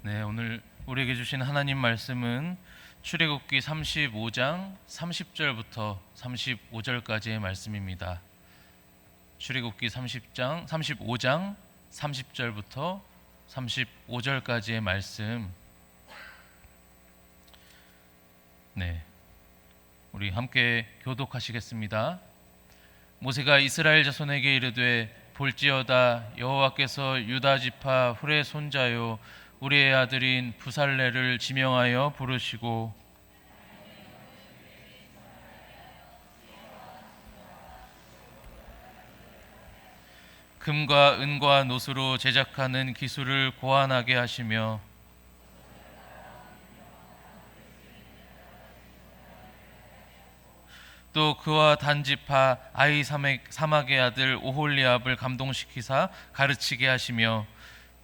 네, 오늘 우리에게 주신 하나님 말씀은 출애굽기 35장 30절부터 35절까지의 말씀입니다. 출애굽기 35장 30절부터 35절까지의 말씀. 네, 우리 함께 교독하시겠습니다. 모세가 이스라엘 자손에게 이르되 볼지어다 여호와께서 유다 지파 훌의 손자요 우리의 아들인 부살레를 지명하여 부르시고 금과 은과 노수로 제작하는 기술을 고안하게 하시며 또 그와 단지파 아히사막의 아들 오홀리압을 감동시키사 가르치게 하시며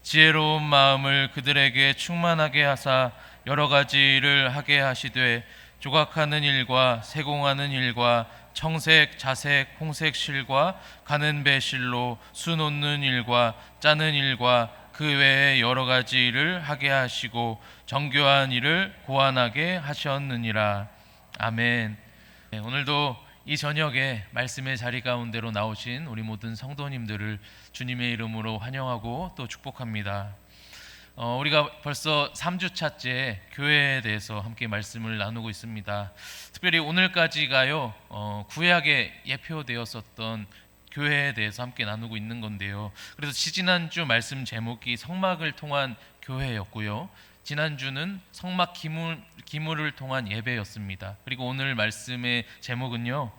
지혜로운 마음을 그들에게 충만하게 하사 여러 가지 일을 하게 하시되 조각하는 일과 세공하는 일과 청색, 자색, 홍색 실과 가는 배실로 수 놓는 일과 짜는 일과 그 외에 여러 가지 일을 하게 하시고 정교한 일을 고안하게 하셨느니라. 아멘. 네, 오늘도 이 저녁에 말씀의 자리 가운데로 나오신 우리 모든 성도님들을 주님의 이름으로 환영하고 또 축복합니다. 우리가 벌써 3주차째 교회에 대해서 함께 말씀을 나누고 있습니다. 특별히 오늘까지가요 구약에 예표되었었던 교회에 대해서 함께 나누고 있는 건데요. 그래서 지지난주 말씀 제목이 성막을 통한 교회였고요, 지난주는 성막 기물을 통한 예배였습니다. 그리고 오늘 말씀의 제목은요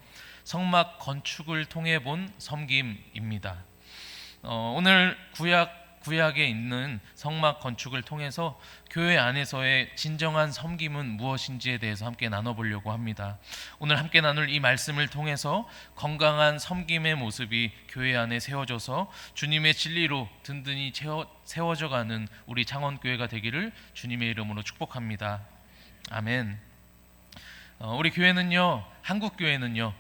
성막 건축을 통해 본 섬김입니다. 오늘 구약에 있는 성막 건축을 통해서 교회 안에서의 진정한 섬김은 무엇인지에 대해서 함께 나눠보려고 합니다. 오늘 함께 나눌 이 말씀을 통해서 건강한 섬김의 모습이 교회 안에 세워져서 주님의 진리로 든든히 세워져가는 우리 창원교회가 되기를 주님의 이름으로 축복합니다. 아멘. 우리 교회는요, 한국교회는요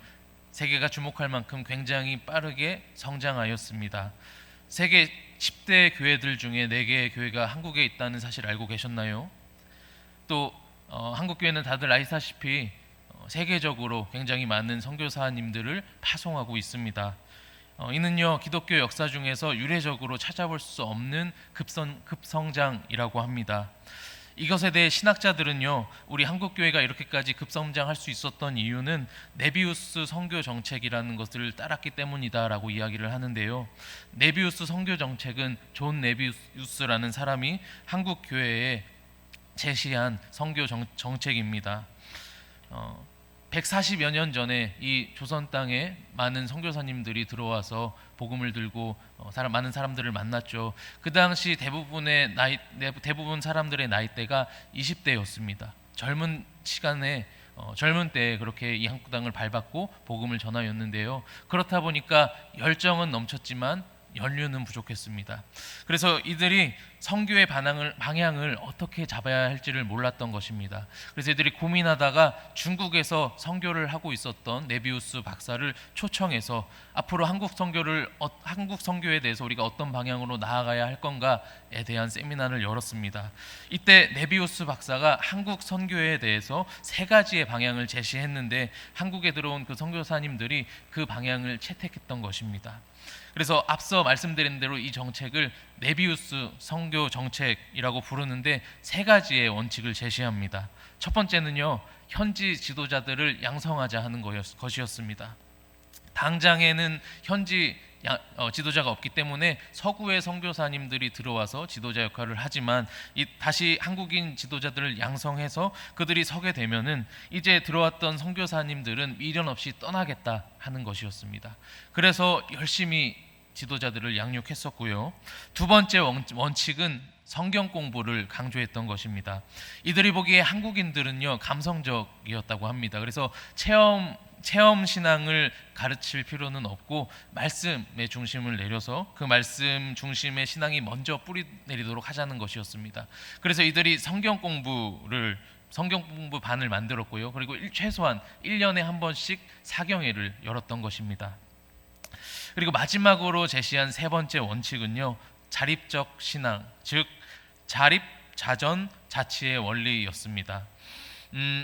세계가 주목할 만큼 굉장히 빠르게 성장하였습니다. 세계 10대 교회들 중에 4개의 교회가 한국에 있다는 사실 알고 계셨나요? 또 한국교회는 다들 아시다시피 세계적으로 굉장히 많은 선교사님들을 파송하고 있습니다. 이는요 기독교 역사 중에서 유례적으로 찾아볼 수 없는 급성장이라고 합니다. 이것에 대해 신학자들은요 우리 한국교회가 이렇게까지 급성장할 수 있었던 이유는 네비우스 선교 정책이라는 것을 따랐기 때문이다라고 이야기를 하는데요. 네비우스 선교 정책은 존 네비우스라는 사람이 한국교회에 제시한 선교 정책입니다. 140여 년 전에 이 조선 땅에 많은 선교사님들이 들어와서 복음을 들고 많은 사람들을 만났죠. 그 당시 대부분 사람들의 나이대가 20대였습니다. 젊은 때에 그렇게 이 한국 땅을 밟았고 복음을 전하였는데요. 그렇다 보니까 열정은 넘쳤지만 연륜은 부족했습니다. 그래서 이들이 선교의 방향을 어떻게 잡아야 할지를 몰랐던 것입니다. 그래서 이들이 고민하다가 중국에서 선교를 하고 있었던 네비우스 박사를 초청해서 앞으로 한국 선교에 대해서 우리가 어떤 방향으로 나아가야 할 건가에 대한 세미나를 열었습니다. 이때 네비우스 박사가 한국 선교에 대해서 3가지의 방향을 제시했는데 한국에 들어온 그 선교사님들이 그 방향을 채택했던 것입니다. 그래서 앞서 말씀드린 대로 이 정책을 네비우스 선교 정책이라고 부르는데 3가지의 원칙을 제시합니다. 첫 번째는요, 현지 지도자들을 양성하자 하는 것이었습니다. 당장에는 현지 지도자가 없기 때문에 서구의 선교사님들이 들어와서 지도자 역할을 하지만 다시 한국인 지도자들을 양성해서 그들이 서게 되면은 이제 들어왔던 선교사님들은 미련 없이 떠나겠다 하는 것이었습니다. 그래서 열심히 지도자들을 양육했었고요. 2번째 원칙은 성경 공부를 강조했던 것입니다. 이들이 보기에 한국인들은요 감성적이었다고 합니다. 그래서 체험 신앙을 가르칠 필요는 없고 말씀의 중심을 내려서 그 말씀 중심의 신앙이 먼저 뿌리 내리도록 하자는 것이었습니다. 그래서 이들이 성경 공부 반을 만들었고요. 그리고 최소한 1년에 한 번씩 사경회를 열었던 것입니다. 그리고 마지막으로 제시한 3번째 원칙은요, 자립적 신앙, 즉 자전, 자치의 원리였습니다.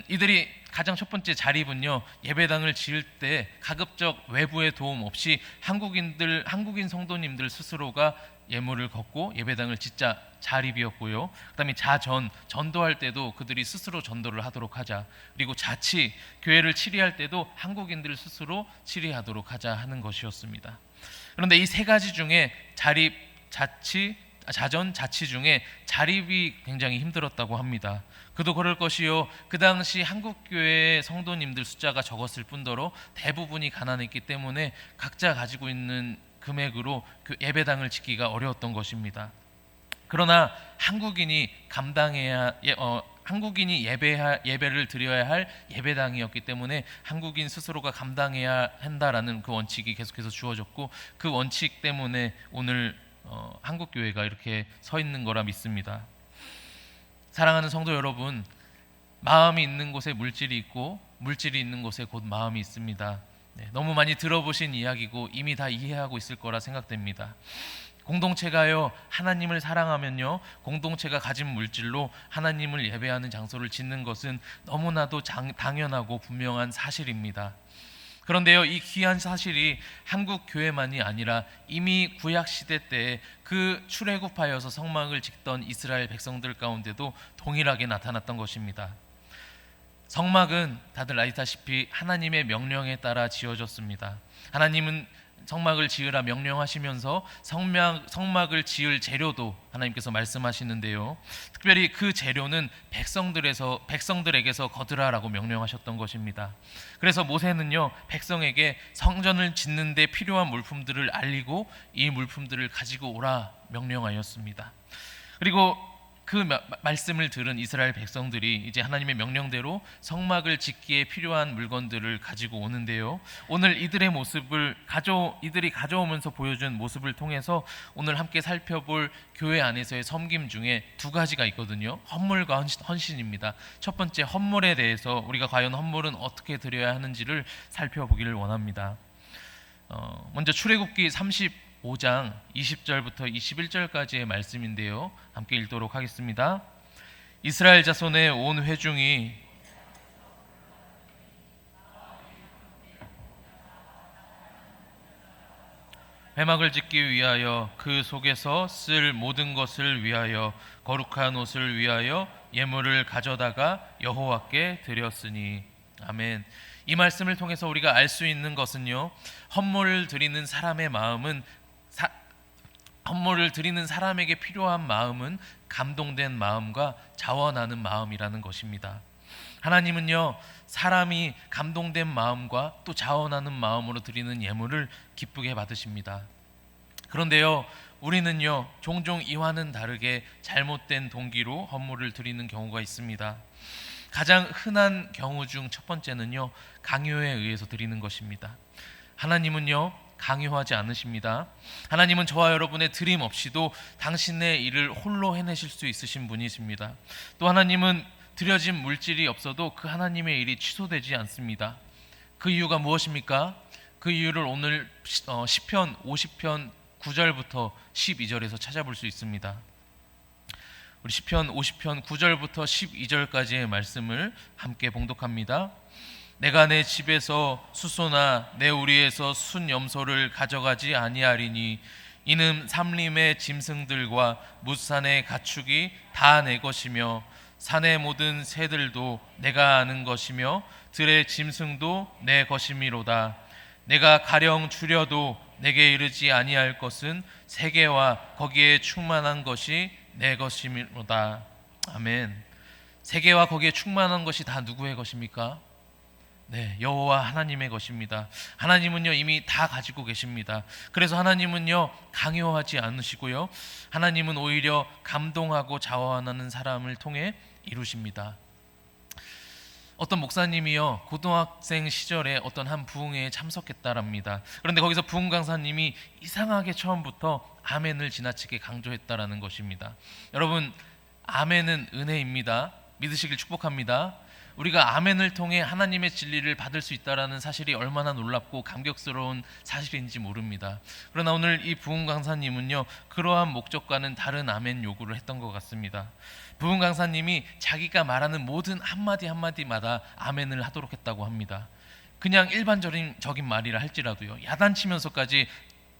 이들이 가장 첫 번째 자립은요, 예배당을 지을 때 가급적 외부의 도움 없이 한국인 성도님들 스스로가 예물을 걷고 예배당을 짓자 자립이었고요. 그다음에 전도할 때도 그들이 스스로 전도를 하도록 하자. 그리고 자치, 교회를 치리할 때도 한국인들 스스로 치리하도록 하자 하는 것이었습니다. 그런데 이 세 가지 중에 자전, 자치 중에 자립이 굉장히 힘들었다고 합니다. 그도 그럴 것이요, 그 당시 한국교회의 성도님들 숫자가 적었을 뿐더러 대부분이 가난했기 때문에 각자 가지고 있는 금액으로 그 예배당을 짓기가 어려웠던 것입니다. 그러나 한국인이 예배를 드려야 할 예배당이었기 때문에 한국인 스스로가 감당해야 한다라는 그 원칙이 계속해서 주어졌고, 그 원칙 때문에 오늘 한국 교회가 이렇게 서 있는 거라 믿습니다. 사랑하는 성도 여러분, 마음이 있는 곳에 물질이 있고 물질이 있는 곳에 곧 마음이 있습니다. 너무 많이 들어보신 이야기고 이미 다 이해하고 있을 거라 생각됩니다. 공동체가요, 하나님을 사랑하면요, 공동체가 가진 물질로 하나님을 예배하는 장소를 짓는 것은 너무나도 당연하고 분명한 사실입니다. 그런데요, 이 귀한 사실이 한국 교회만이 아니라 이미 구약 시대 때 그 출애굽하여서 성막을 짓던 이스라엘 백성들 가운데도 동일하게 나타났던 것입니다. 성막은 다들 아시다시피 하나님의 명령에 따라 지어졌습니다. 하나님은 성막을 지으라 명령하시면서 성막을 지을 재료도 하나님께서 말씀하시는데요, 특별히 그 재료는 백성들에게서 거두라라고 명령하셨던 것입니다. 그래서 모세는요, 백성에게 성전을 짓는 데 필요한 물품들을 알리고 이 물품들을 가지고 오라 명령하였습니다. 그리고 그 말씀을 들은 이스라엘 백성들이 이제 하나님의 명령대로 성막을 짓기에 필요한 물건들을 가지고 오는데요, 오늘 이들이 가져오면서 보여준 모습을 통해서 오늘 함께 살펴볼 교회 안에서의 섬김 중에 두 가지가 있거든요. 헌물과 헌신입니다. 첫 번째, 헌물에 대해서 우리가 과연 헌물은 어떻게 드려야 하는지를 살펴보기를 원합니다. 먼저 출애굽기 35장 20절부터 21절까지의 말씀인데요, 함께 읽도록 하겠습니다. 이스라엘 자손의 온 회중이 회막을 짓기 위하여 그 속에서 쓸 모든 것을 위하여 거룩한 옷을 위하여 예물을 가져다가 여호와께 드렸으니. 아멘. 이 말씀을 통해서 우리가 알 수 있는 것은요, 헌물을 드리는 사람에게 필요한 마음은 감동된 마음과 자원하는 마음이라는 것입니다. 하나님은요, 사람이 감동된 마음과 또 자원하는 마음으로 드리는 예물을 기쁘게 받으십니다. 그런데요, 우리는요, 종종 이와는 다르게 잘못된 동기로 헌물을 드리는 경우가 있습니다. 가장 흔한 경우 중 첫 번째는요, 강요에 의해서 드리는 것입니다. 하나님은요, 강요하지 않으십니다. 하나님은 저와 여러분의 드림 없이도 당신의 일을 홀로 해내실 수 있으신 분이십니다. 또 하나님은 드려진 물질이 없어도 그 하나님의 일이 취소되지 않습니다. 그 이유가 무엇입니까? 그 이유를 오늘 시편 50편 9절부터 12절에서 찾아볼 수 있습니다. 우리 시편 50편 9절부터 12절까지의 말씀을 함께 봉독합니다. 내가 내 집에서 수소나 내 우리에서 순염소를 가져가지 아니하리니 이는 삼림의 짐승들과 뭇산의 가축이 다 내 것이며 산의 모든 새들도 내가 아는 것이며 들의 짐승도 내 것이미로다. 내가 가령 줄여도 내게 이르지 아니할 것은 세계와 거기에 충만한 것이 내 것이미로다. 아멘. 세계와 거기에 충만한 것이 다 누구의 것입니까? 네, 여호와 하나님의 것입니다. 하나님은요, 이미 다 가지고 계십니다. 그래서 하나님은요, 강요하지 않으시고요, 하나님은 오히려 감동하고 자원하는 사람을 통해 이루십니다. 어떤 목사님이요, 고등학생 시절에 어떤 한 부흥회에 참석했다랍니다. 그런데 거기서 부흥 강사님이 이상하게 처음부터 아멘을 지나치게 강조했다라는 것입니다. 여러분, 아멘은 은혜입니다. 믿으시길 축복합니다. 우리가 아멘을 통해 하나님의 진리를 받을 수 있다는 사실이 얼마나 놀랍고 감격스러운 사실인지 모릅니다. 그러나 오늘 이 부흥 강사님은요, 그러한 목적과는 다른 아멘 요구를 했던 것 같습니다. 부흥 강사님이 자기가 말하는 모든 한마디 한마디마다 아멘을 하도록 했다고 합니다. 그냥 일반적인 말이라 할지라도요, 야단치면서까지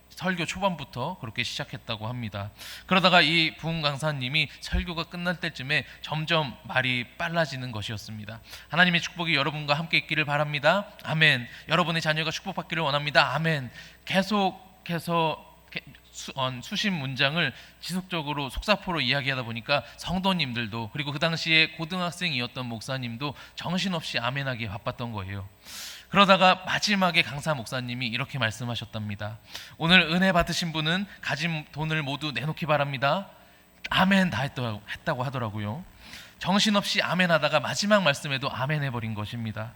설교 초반부터 그렇게 시작했다고 합니다. 그러다가 이 부흥 강사님이 설교가 끝날 때쯤에 점점 말이 빨라지는 것이었습니다. 하나님의 축복이 여러분과 함께 있기를 바랍니다. 아멘. 여러분의 자녀가 축복받기를 원합니다. 아멘. 계속해서 수십 문장을 지속적으로 속사포로 이야기하다 보니까 성도님들도, 그리고 그 당시에 고등학생이었던 목사님도 정신없이 아멘하기에 바빴던 거예요. 그러다가 마지막에 강사 목사님이 이렇게 말씀하셨답니다. 오늘 은혜 받으신 분은 가진 돈을 모두 내놓기 바랍니다. 아멘 다 했다고 하더라고요. 정신없이 아멘 하다가 마지막 말씀에도 아멘 해버린 것입니다.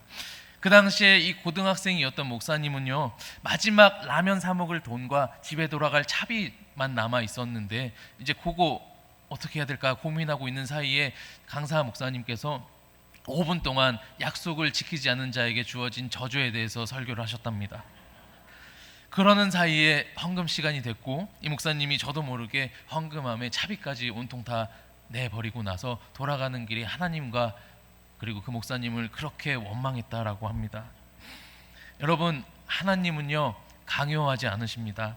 그 당시에 이 고등학생이었던 목사님은요, 마지막 라면 사 먹을 돈과 집에 돌아갈 차비만 남아 있었는데 이제 그거 어떻게 해야 될까 고민하고 있는 사이에 강사 목사님께서 5분 동안 약속을 지키지 않은 자에게 주어진 저주에 대해서 설교를 하셨답니다. 그러는 사이에 헌금 시간이 됐고 이 목사님이 저도 모르게 헌금함에 차비까지 온통 다 내버리고 나서 돌아가는 길에 하나님과 그리고 그 목사님을 그렇게 원망했다라고 합니다. 여러분, 하나님은요 강요하지 않으십니다.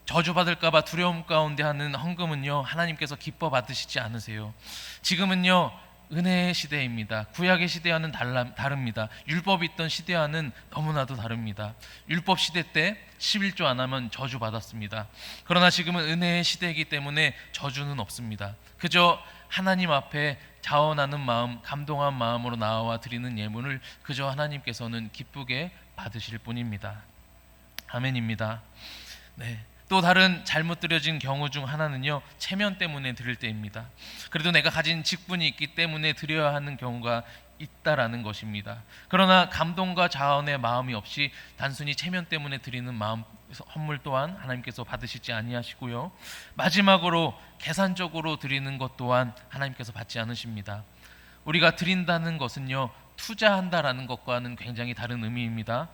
저주받을까봐 두려움 가운데 하는 헌금은요 하나님께서 기뻐 받으시지 않으세요. 지금은요 은혜의 시대입니다. 구약의 시대와는 다릅니다. 율법이 있던 시대와는 너무나도 다릅니다. 율법 시대 때 11조 안 하면 저주받았습니다. 그러나 지금은 은혜의 시대이기 때문에 저주는 없습니다. 그저 하나님 앞에 자원하는 마음, 감동한 마음으로 나와 드리는 예물을 그저 하나님께서는 기쁘게 받으실 뿐입니다. 아멘입니다. 네. 또 다른 잘못 드려진 경우 중 하나는요 체면 때문에 드릴 때입니다. 그래도 내가 가진 직분이 있기 때문에 드려야 하는 경우가 있다라는 것입니다. 그러나 감동과 자원의 마음이 없이 단순히 체면 때문에 드리는 마음 헌물 또한 하나님께서 받으시지 아니하시고요, 마지막으로 계산적으로 드리는 것 또한 하나님께서 받지 않으십니다. 우리가 드린다는 것은요 투자한다라는 것과는 굉장히 다른 의미입니다.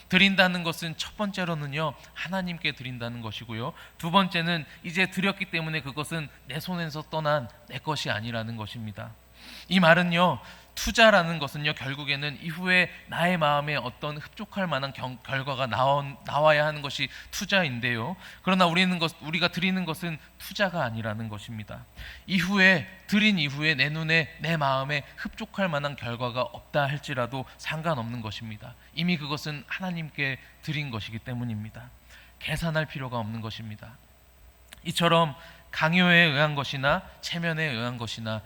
드린다는 것은 첫 번째로는요 하나님께 드린다는 것이고요, 두 번째는 이제 드렸기 때문에 그것은 내 손에서 떠난 내 것이 아니라는 것입니다. 이 말은요 투자라는 것은요 결국에는 이후에 나의 마음에 어떤 흡족할 만한 결과가 나와야 하는 것이 투자인데요, 그러나 우리가 드리는 것은 투자가 아니라는 것입니다. 드린 이후에 내 눈에 내 마음에 흡족할 만한 결과가 없다 할지라도 상관없는 것입니다. 이미 그것은 하나님께 드린 것이기 때문입니다. 계산할 필요가 없는 것입니다. 이처럼 강요에 의한 것이나 체면에 의한 것이나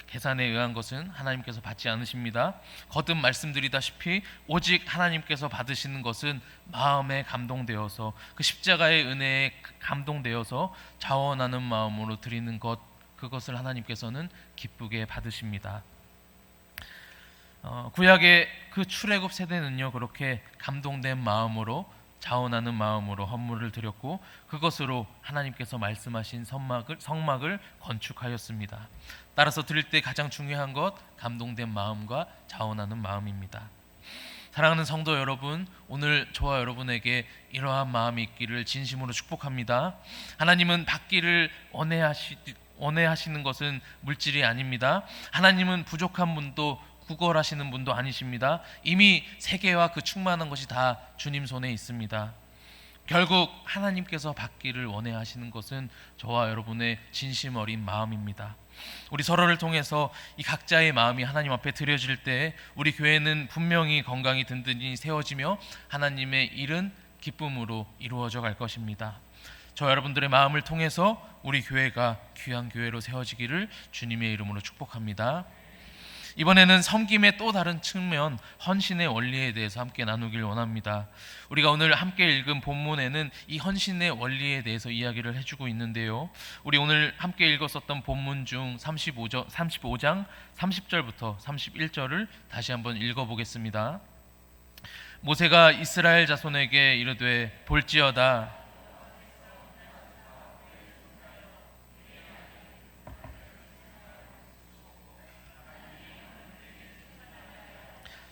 계산에 의한 것은 하나님께서 받지 않으십니다. 거듭 말씀드리다시피 오직 하나님께서 받으시는 것은 마음에 감동되어서 그 십자가의 은혜에 감동되어서 자원하는 마음으로 드리는 것, 그것을 하나님께서는 기쁘게 받으십니다. 구약의 그 출애굽 세대는요 그렇게 감동된 마음으로 자원하는 마음으로 헌물을 드렸고 그것으로 하나님께서 말씀하신 성막을 건축하였습니다. 따라서 드릴 때 가장 중요한 것, 감동된 마음과 자원하는 마음입니다. 사랑하는 성도 여러분, 오늘 저와 여러분에게 이러한 마음이 있기를 진심으로 축복합니다. 하나님은 받기를 원해하시는 것은 물질이 아닙니다. 하나님은 부족한 분도 구걸하시는 분도 아니십니다. 이미 세계와 그 충만한 것이 다 주님 손에 있습니다. 결국 하나님께서 받기를 원해하시는 것은 저와 여러분의 진심 어린 마음입니다. 우리 서로를 통해서 이 각자의 마음이 하나님 앞에 드려질 때 우리 교회는 분명히 건강히 든든히 세워지며 하나님의 일은 기쁨으로 이루어져 갈 것입니다. 저 여러분들의 마음을 통해서 우리 교회가 귀한 교회로 세워지기를 주님의 이름으로 축복합니다. 이번에는 섬김의 또 다른 측면, 헌신의 원리에 대해서 함께 나누길 원합니다. 우리가 오늘 함께 읽은 본문에는 이 헌신의 원리에 대해서 이야기를 해주고 있는데요, 우리 오늘 함께 읽었었던 본문 중 35장 30절부터 31절을 다시 한번 읽어보겠습니다. 모세가 이스라엘 자손에게 이르되 볼지어다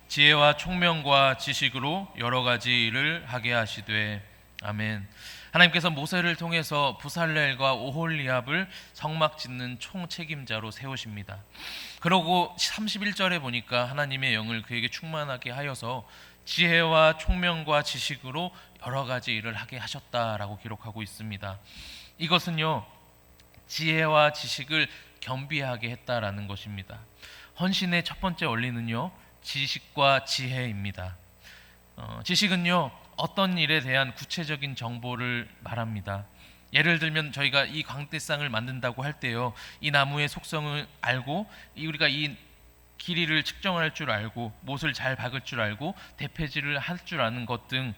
지혜와 총명과 지식으로 여러 가지 일을 하게 하시되. 아멘. 하나님께서 모세를 통해서 부살렐과 오홀리압을 성막 짓는 총책임자로 세우십니다. 그러고 31절에 보니까 하나님의 영을 그에게 충만하게 하여서 지혜와 총명과 지식으로 여러 가지 일을 하게 하셨다라고 기록하고 있습니다. 이것은요, 지혜와 지식을 겸비하게 했다라는 것입니다. 헌신의 첫 번째 원리는요, 지식과 지혜입니다. 지식은요, 어떤 일에 대한 구체적인 정보를 말합니다. 예를 들면 저희가 이 광대상을 만든다고 할 때요, 이 나무의 속성을 알고 우리가 이 길이를 측정할 줄 알고 못을 잘 박을 줄 알고 대패질을 할 줄 아는 것 등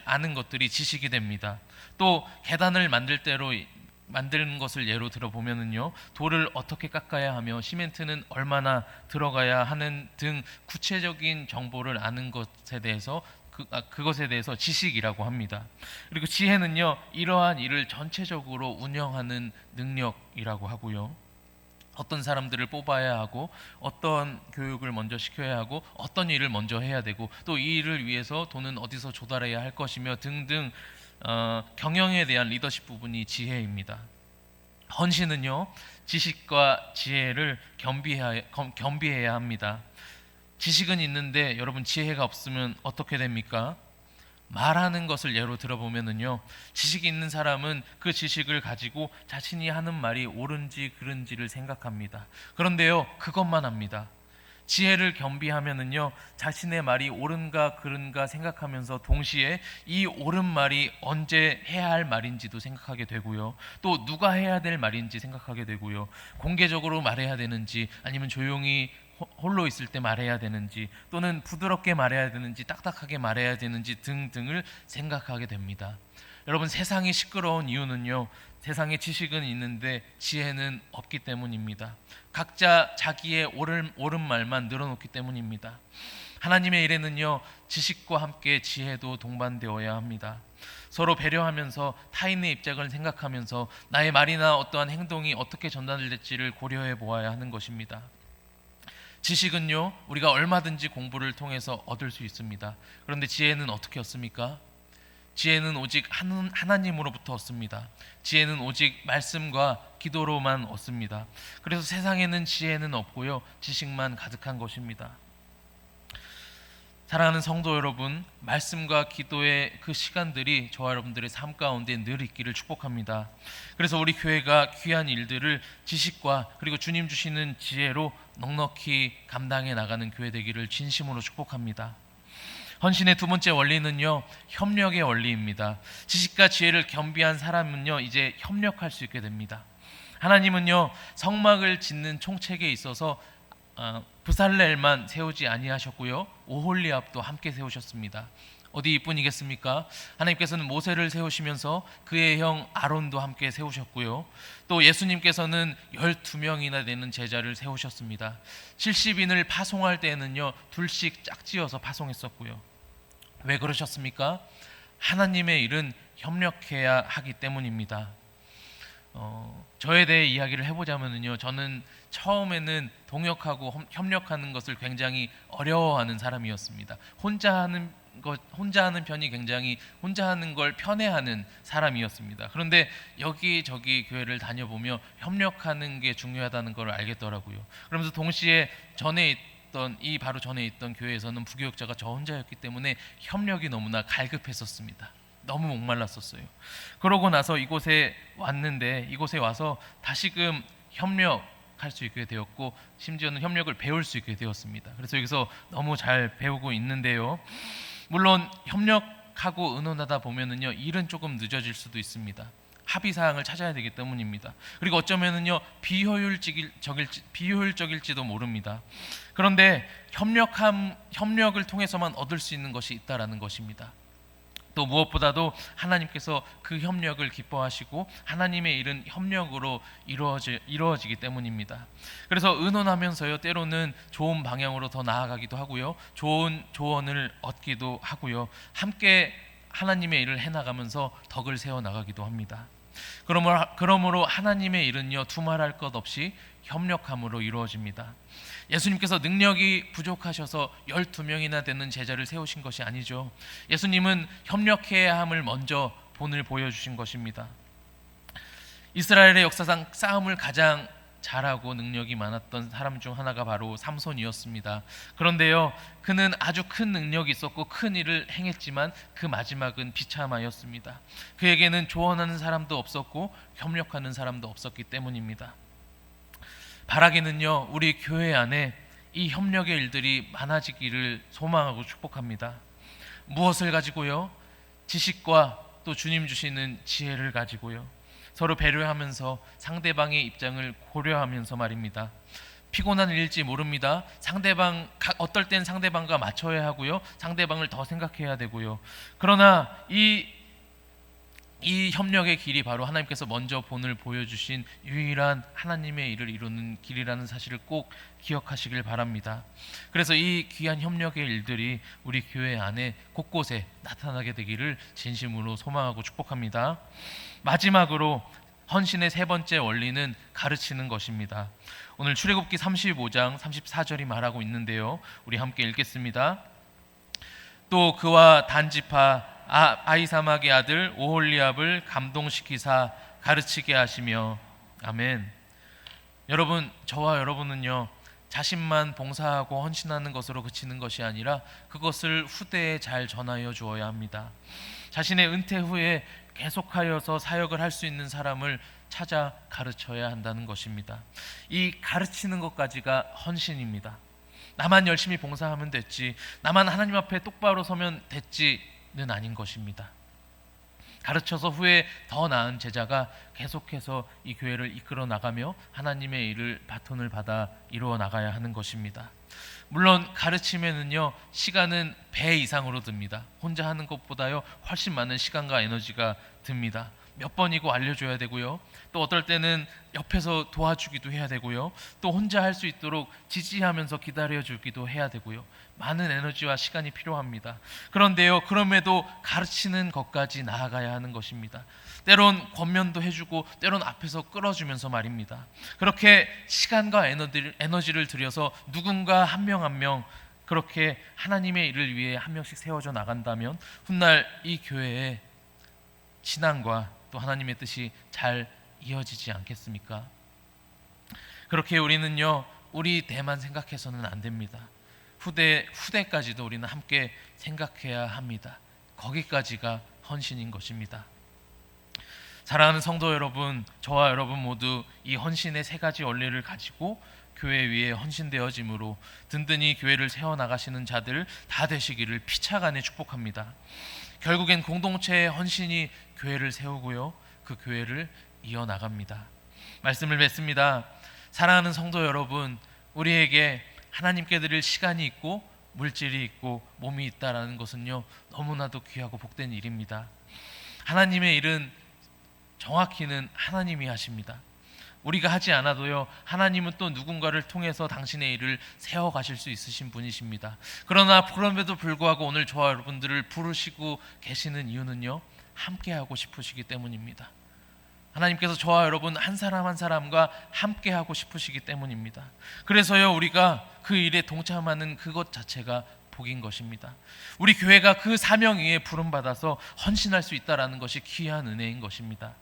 아는 것들이 지식이 됩니다. 또 계단을 만드는 것을 예로 들어보면은요, 돌을 어떻게 깎아야 하며 시멘트는 얼마나 들어가야 하는 등 구체적인 정보를 아는 것에 대해서 그것에 대해서 지식이라고 합니다. 그리고 지혜는요, 이러한 일을 전체적으로 운영하는 능력이라고 하고요, 어떤 사람들을 뽑아야 하고 어떤 교육을 먼저 시켜야 하고 어떤 일을 먼저 해야 되고 또 이 일을 위해서 돈은 어디서 조달해야 할 것이며 등등 경영에 대한 리더십 부분이 지혜입니다. 헌신은요, 지식과 지혜를 겸비해야 합니다. 지식은 있는데 여러분 지혜가 없으면 어떻게 됩니까? 말하는 것을 예로 들어보면은요, 지식이 있는 사람은 그 지식을 가지고 자신이 하는 말이 옳은지 그른지를 생각합니다. 그런데요, 그것만 합니다. 지혜를 겸비하면은요, 자신의 말이 옳은가 그른가 생각하면서 동시에 이 옳은 말이 언제 해야 할 말인지도 생각하게 되고요, 또 누가 해야 될 말인지 생각하게 되고요, 공개적으로 말해야 되는지 아니면 조용히 홀로 있을 때 말해야 되는지 또는 부드럽게 말해야 되는지 딱딱하게 말해야 되는지 등등을 생각하게 됩니다. 여러분, 세상이 시끄러운 이유는요, 세상에 지식은 있는데 지혜는 없기 때문입니다. 각자 자기의 옳은 말만 늘어놓기 때문입니다. 하나님의 일에는요, 지식과 함께 지혜도 동반되어야 합니다. 서로 배려하면서 타인의 입장을 생각하면서 나의 말이나 어떠한 행동이 어떻게 전달될지를 고려해 보아야 하는 것입니다. 지식은요, 우리가 얼마든지 공부를 통해서 얻을 수 있습니다. 그런데 지혜는 어떻게 얻습니까? 지혜는 오직 하나님으로부터 얻습니다. 지혜는 오직 말씀과 기도로만 얻습니다. 그래서 세상에는 지혜는 없고요, 지식만 가득한 것입니다. 사랑하는 성도 여러분, 말씀과 기도의 그 시간들이 저와 여러분들의 삶 가운데 늘 있기를 축복합니다. 그래서 우리 교회가 귀한 일들을 지식과 그리고 주님 주시는 지혜로 넉넉히 감당해 나가는 교회 되기를 진심으로 축복합니다. 헌신의 두 번째 원리는요, 협력의 원리입니다. 지식과 지혜를 겸비한 사람은요, 이제 협력할 수 있게 됩니다. 하나님은요, 성막을 짓는 총책에 있어서 부살렐만 세우지 아니하셨고요, 오홀리압도 함께 세우셨습니다. 어디 이뿐이겠습니까? 하나님께서는 모세를 세우시면서 그의 형 아론도 함께 세우셨고요, 또 예수님께서는 12명이나 되는 제자를 세우셨습니다. 70인을 파송할 때에는요, 둘씩 짝지어서 파송했었고요. 왜 그러셨습니까? 하나님의 일은 협력해야 하기 때문입니다. 저에 대해 이야기를 해보자면요, 저는 처음에는 동역하고 협력하는 것을 굉장히 어려워하는 사람이었습니다. 혼자 하는 편이 굉장히 혼자 하는 걸 편해하는 사람이었습니다. 그런데 여기저기 교회를 다녀보며 협력하는 게 중요하다는 걸 알겠더라고요. 그러면서 동시에 바로 전에 있던 교회에서는 부교육자가 저 혼자였기 때문에 협력이 너무나 갈급했었습니다. 너무 목말랐었어요. 그러고 나서 이곳에 와서 다시금 협력할 수 있게 되었고, 심지어는 협력을 배울 수 있게 되었습니다. 그래서 여기서 너무 잘 배우고 있는데요, 물론 협력하고 의논하다 보면은요, 일은 조금 늦어질 수도 있습니다. 합의 사항을 찾아야 되기 때문입니다. 그리고 어쩌면은요, 비효율적일지도 모릅니다. 그런데 협력을 통해서만 얻을 수 있는 것이 있다라는 것입니다. 또 무엇보다도 하나님께서 그 협력을 기뻐하시고 하나님의 일은 협력으로 이루어지기 때문입니다. 그래서 의논하면서요, 때로는 좋은 방향으로 더 나아가기도 하고요, 좋은 조언을 얻기도 하고요, 함께 하나님의 일을 해나가면서 덕을 세워나가기도 합니다. 그러므로 하나님의 일은요, 두말할 것 없이 협력함으로 이루어집니다. 예수님께서 능력이 부족하셔서 12명이나 되는 제자를 세우신 것이 아니죠. 예수님은 협력해야 함을 먼저 본을 보여주신 것입니다. 이스라엘의 역사상 싸움을 가장 잘하고 능력이 많았던 사람 중 하나가 바로 삼손이었습니다. 그런데요, 그는 아주 큰 능력이 있었고 큰 일을 행했지만 그 마지막은 비참하였습니다. 그에게는 조언하는 사람도 없었고 협력하는 사람도 없었기 때문입니다. 바라기는요, 우리 교회 안에 이 협력의 일들이 많아지기를 소망하고 축복합니다. 무엇을 가지고요? 지식과 또 주님 주시는 지혜를 가지고요. 서로 배려하면서 상대방의 입장을 고려하면서 말입니다. 피곤한 일일지 모릅니다. 어떨 땐 상대방과 맞춰야 하고요. 상대방을 더 생각해야 되고요. 그러나 이 협력의 길이 바로 하나님께서 먼저 본을 보여주신 유일한 하나님의 일을 이루는 길이라는 사실을 꼭 기억하시길 바랍니다. 그래서 이 귀한 협력의 일들이 우리 교회 안에 곳곳에 나타나게 되기를 진심으로 소망하고 축복합니다. 마지막으로 헌신의 세 번째 원리는 가르치는 것입니다. 오늘 출애굽기 35장 34절이 말하고 있는데요, 우리 함께 읽겠습니다. 또 그와 단지파 아히사막의 아들 오홀리압을 감동시키사 가르치게 하시며. 아멘. 여러분, 저와 여러분은요, 자신만 봉사하고 헌신하는 것으로 그치는 것이 아니라 그것을 후대에 잘 전하여 주어야 합니다. 자신의 은퇴 후에 계속하여서 사역을 할 수 있는 사람을 찾아 가르쳐야 한다는 것입니다. 이 가르치는 것까지가 헌신입니다. 나만 열심히 봉사하면 됐지, 나만 하나님 앞에 똑바로 서면 됐지는 아닌 것입니다. 가르쳐서 후에 더 나은 제자가 계속해서 이 교회를 이끌어 나가며 하나님의 일을 바톤을 받아 이루어 나가야 하는 것입니다. 물론 가르치면은요, 시간은 배 이상으로 듭니다. 혼자 하는 것보다요 훨씬 많은 시간과 에너지가 듭니다. 몇 번이고 알려줘야 되고요, 또 어떨 때는 옆에서 도와주기도 해야 되고요, 또 혼자 할 수 있도록 지지하면서 기다려주기도 해야 되고요, 많은 에너지와 시간이 필요합니다. 그런데요, 그럼에도 가르치는 것까지 나아가야 하는 것입니다. 때론 권면도 해주고 때론 앞에서 끌어주면서 말입니다. 그렇게 시간과 에너지를 들여서 누군가 한 명 한 명 그렇게 하나님의 일을 위해 한 명씩 세워져 나간다면 훗날 이 교회의 신앙과 또 하나님의 뜻이 잘 이어지지 않겠습니까? 그렇게 우리는요, 우리 대만 생각해서는 안 됩니다. 후대까지도 우리는 함께 생각해야 합니다. 거기까지가 헌신인 것입니다. 사랑하는 성도 여러분, 저와 여러분 모두 이 헌신의 세 가지 원리를 가지고 교회 위에 헌신되어짐으로 든든히 교회를 세워나가시는 자들 다 되시기를 피차간에 축복합니다. 결국엔 공동체의 헌신이 교회를 세우고요, 그 교회를 이어나갑니다. 말씀을 맺습니다. 사랑하는 성도 여러분, 우리에게 하나님께 드릴 시간이 있고 물질이 있고 몸이 있다라는 것은요, 너무나도 귀하고 복된 일입니다. 하나님의 일은 정확히는 하나님이 하십니다. 우리가 하지 않아도요, 하나님은 또 누군가를 통해서 당신의 일을 세워가실 수 있으신 분이십니다. 그럼에도 불구하고 오늘 저와 여러분들을 부르시고 계시는 이유는요, 함께하고 싶으시기 때문입니다. 하나님께서 저와 여러분 한 사람 한 사람과 함께하고 싶으시기 때문입니다. 그래서요, 우리가 그 일에 동참하는 그것 자체가 복인 것입니다. 우리 교회가 그 사명 위에 부름받아서 헌신할 수 있다는 것이 귀한 은혜인 것입니다.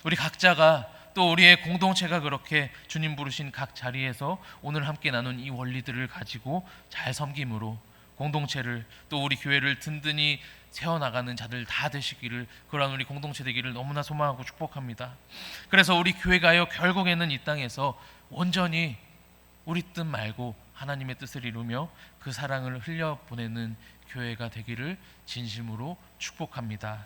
우리 각자가 또 우리의 공동체가 그렇게 주님 부르신 각 자리에서 오늘 함께 나눈 이 원리들을 가지고 잘 섬김으로 공동체를 또 우리 교회를 든든히 세워나가는 자들 다 되시기를, 그러한 우리 공동체 되기를 너무나 소망하고 축복합니다. 그래서 우리 교회가요, 결국에는 이 땅에서 온전히 우리 뜻 말고 하나님의 뜻을 이루며 그 사랑을 흘려보내는 교회가 되기를 진심으로 축복합니다.